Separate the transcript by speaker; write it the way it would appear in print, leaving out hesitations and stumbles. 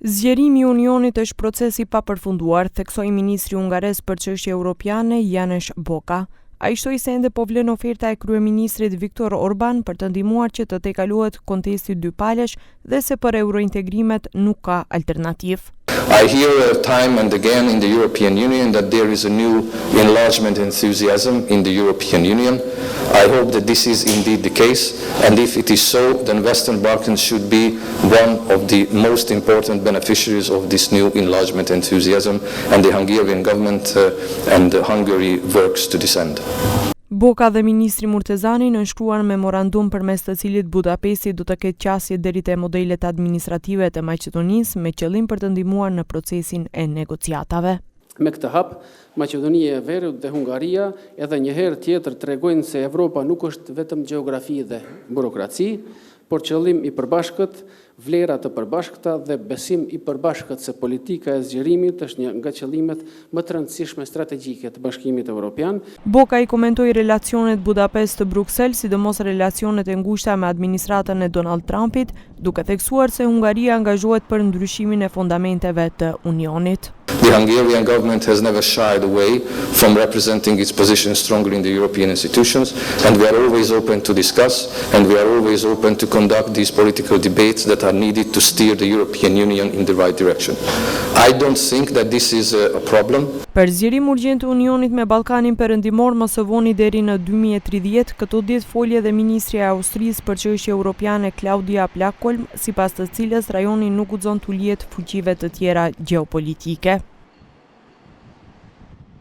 Speaker 1: Zgjerimi I Unionit është proces I papërfunduar, theksoi ministri hungarez për çështje europiane Janez Boka. Ai shtoi se ende po vlen oferta e kryeministrit Viktor Orban për të ndihmuar që të tejkalohet kontesti dypalësh dhe se për eurointegrimet nuk ka alternativë.
Speaker 2: I hear time and again in the European Union that there is a new enlargement enthusiasm in the European Union. I hope that this is indeed the case, and if it is so, then Western Balkans should be one of the most important beneficiaries of this new enlargement enthusiasm, and the Hungarian government and Hungary works to this end.
Speaker 1: Boka dhe ministri Murtezani nënshkruan memorandum përmes të cilit Budapesti do të ketë qasje deri te modelet administrative të Maqedonisë me qëllim për të ndihmuar në procesin e negociatave.
Speaker 3: Me këtë hap, Maqedonia e Veriut dhe Hungaria edhe një herë tjetër tregojnë se Evropa nuk është vetëm gjeografi dhe burokraci, por qëllim I përbashkët, vlera të përbashkëta dhe besim I përbashkët se politika e zgjerimit është një nga qëllimet më të rëndësishme strategjike të Bashkimit Evropian.
Speaker 1: Boka I komentoi relacionet Budapest-Bruksel, sidomos relacionet e ngushta me administratën e Donald Trumpit, duke theksuar se Hungaria angazhohet për ndryshimin e fundamenteve të Unionit.
Speaker 2: The Hungarian government has never shied away from representing its position strongly in the European institutions, and we are always open to discuss, and we are always open to conduct these political debates that are needed to steer the European Union in the right direction. I don't think that this is a problem.
Speaker 1: Për zgjerim urgjent të Unionit me Ballkanin Perëndimor më së voni deri në 2030, këto ditë foli edhe ministri e Austrisë për çështje europiane Claudia Plakholm, sipas të cilës rajoni nuk guxon të ulihet fuqive të tjera gjeopolitike.